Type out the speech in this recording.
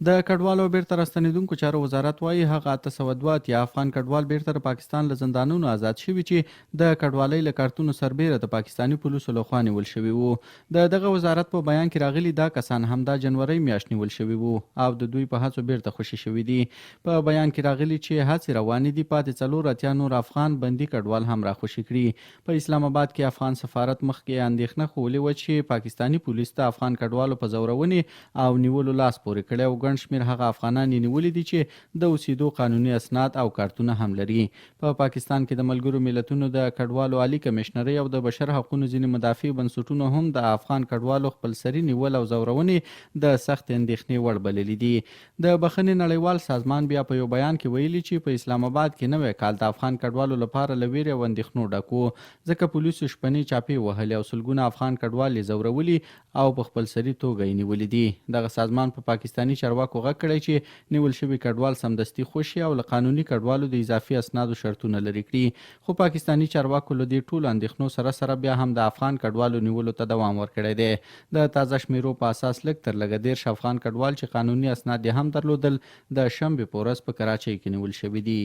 د کډوالو بیرته راستنیدونکو چارو وزارت وایي هغه 802 اتیا افغان کډوال بیرته د پاکستان له زندانونو آزاد شوي چې د کډوالۍ له کارتونو سربیره د پاکستاني پولیسو لخوا نیول شوي وو. دغه وزارت په بیان کې راغلي دا کسان همدا جنوري میاشت نیول شوي وو او د دوی په هڅو بیرته خوشي شوي دي. په بیان کې راغلي چې هڅې روانې دي پاتې 4 اتیا نور افغان بندي کډوال هم راخوشي کړي. په اسلام آباد کې افغان سفارت مخکې اندېښنه خولې و چې پاکستاني پولیس د افغان کډوالو په زورونې او نیولو لاس پورې کړی او ګڼ شمېر هغه افغانان یې نیولي دي چې د اوسېدو قانوني اسناد او کارتونه هم لري. په پاکستان کې د ملګرو ملتونو د کډوالو عالی کمشنري او د بشر حقوقو ځینې مدافع بنسټونو هم د افغان کډوالو خپلسري نیول او زورونې د سخت اندېښنې وړ بللي دي. د بخښنې نړیوال سازمان بیا په یو بیان کې ویلي چې په اسلام آباد کې نوی کال د افغان کډوالو لپاره له ویرې او اندېښنو ډک و، ځکه پولیسو شپنۍ چاپې وهلې او سلګونه افغان کډوال یې زورولي او په خپلسري توګه یې نیولي دي. دغه سازمان په پاکستاني چارواکو غږ کړی چې نیول شوي کډوال سمدستي خوشي او له قانوني کډوالو د اضافي اسنادو شرطونه لرې کړي. خو پاکستاني چارواکو له دې ټولو اندېښنو سره بیا هم د افغان کډوالو نیولو ته دوام ورکړی دی. د تازه شمیرو په اساس لږ تر لږه 13 افغان کډوال چې قانوني اسناد یې هم درلودل د شنبې په ورځ په کراچۍ کې نیول شوي دي.